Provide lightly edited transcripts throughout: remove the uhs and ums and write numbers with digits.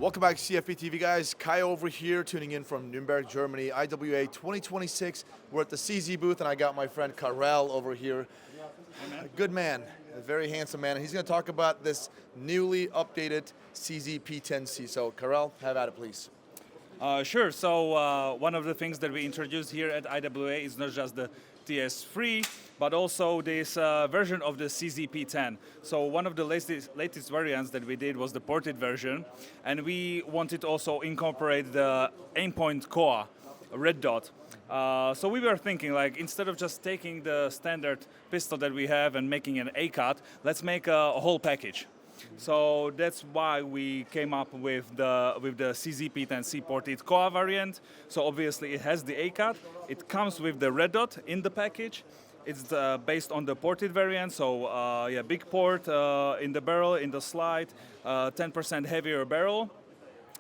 Welcome back to TFBTV, guys. Kai over here, tuning in from Nürnberg, Germany. IWA 2026. We're at the CZ booth, and I got my friend Karel over here. A good man, a very handsome man. And he's going to talk about this newly updated CZ P10C. So, Karel, have at it, please. Sure. So one of the things that we introduced here at IWA is not just the TS3, but also this version of the CZ P10. So one of the latest variants that we did was the ported version, and we wanted to also incorporate the Aimpoint COA red dot. So we were thinking, like, instead of just taking the standard pistol that we have and making an A-cut, let's make a whole package. So that's why we came up with the CZ P10C ported COA variant. So obviously it has the A-cut. It comes with the red dot in the package. It's based on the ported variant. So yeah, big port in the barrel, in the slide, 10% heavier barrel.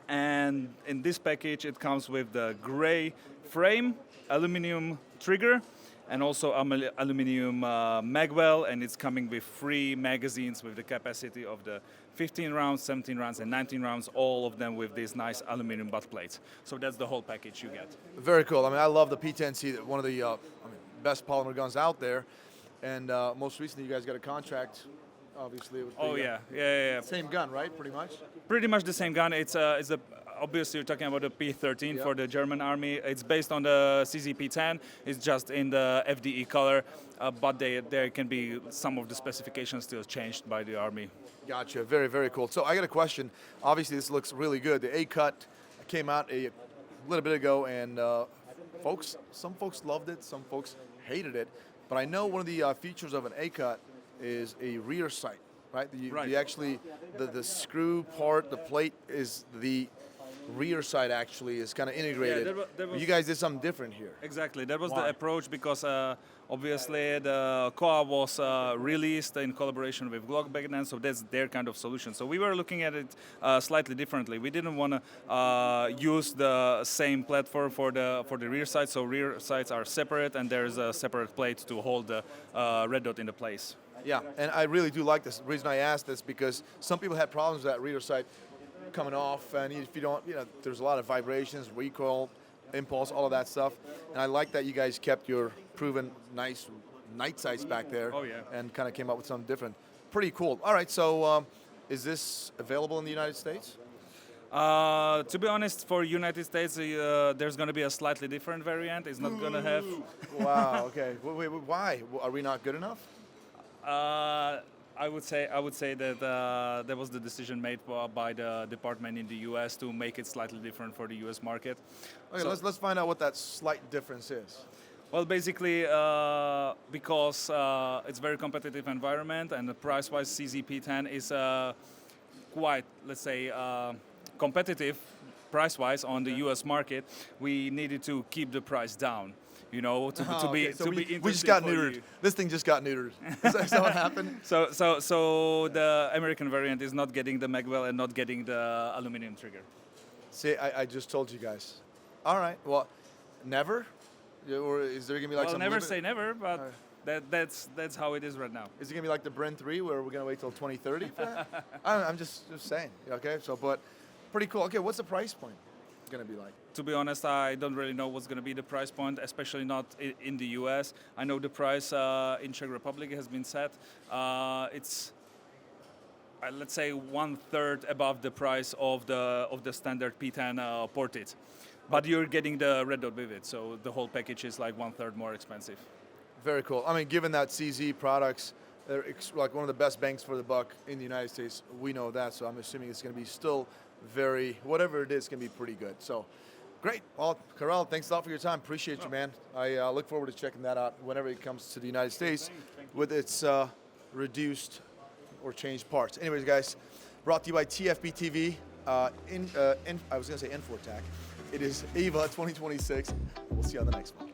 And in this package, it comes with the gray frame, aluminum trigger, and also aluminum magwell, and it's coming with 3 magazines with the capacity of the 15 rounds, 17 rounds, and 19 rounds, all of them with these nice aluminum butt plates. So that's the whole package you get. Very cool. I mean, I love the P10C, one of the best polymer guns out there. And most recently, you guys got a contract, obviously. With the, yeah. Same gun, right? Pretty much. Pretty much the same gun. It's obviously, you're talking about the P-13 for the German army. It's based on the CZ P10. It's just in the FDE color, but there can be some of the specifications still changed by the army. Gotcha. Very, very cool. So I got a question. Obviously, this looks really good. The A-cut came out a little bit ago, and some folks loved it, some folks hated it. But I know one of the features of an A-cut is a rear sight, right? The screw part, the plate is the rear side actually is kind of integrated. Yeah, you guys did something different here. Exactly, that was the approach, because obviously the COA was released in collaboration with Glock back then, so that's their kind of solution. So we were looking at it slightly differently. We didn't want to use the same platform for the rear side, so rear sides are separate, and there is a separate plate to hold the red dot into place. Yeah, and I really do like this. The reason I asked this because some people had problems with that rear sight coming off, and if you don't, there's a lot of vibrations, recoil, impulse, all of that stuff. And I like that you guys kept your proven nice night sights back there. Oh, yeah. And kind of came up with something different. Pretty cool. All right, so is this available in the United States? To be honest, for United States, there's going to be a slightly different variant. It's not going to have. Wow. Okay. Wait, why? Are we not good enough? I would say that that was the decision made by the department in the U.S. to make it slightly different for the U.S. market. Okay, so let's find out what that slight difference is. Well, basically, because it's a very competitive environment, and the price-wise CZ P10 is quite, let's say, competitive price-wise on the U.S. market, we needed to keep the price down. You know, to be we just got neutered. This thing just got neutered. Is that what happened? So the American variant is not getting the magwell and not getting the aluminum trigger. See, I just told you guys. All right. Well, never? Or is there gonna be like some? Well, never say never, but that's how it is right now. Is it gonna be like the Bren 3, where we're gonna wait till 2030 for that? I'm just saying. Okay. So, but pretty cool. Okay, what's the price point going to be like? To be honest, I don't really know what's going to be the price point, especially not in the US. I know the price in Czech Republic has been set. It's let's say 1/3 above the price of the standard P10 ported, but you're getting the red dot with it, so the whole package is like 1/3 more expensive. Very cool. I mean, given that CZ products, they're like one of the best bangs for the buck in the United States, we know that. So I'm assuming it's going to be still whatever it is, can be pretty good. So, great. Well, Karel, thanks a lot for your time. Appreciate you, man. I look forward to checking that out whenever it comes to the United States with its reduced or changed parts. Anyways, guys, brought to you by TFBTV. I was going to say Infotac. It is EVA 2026. We'll see you on the next one.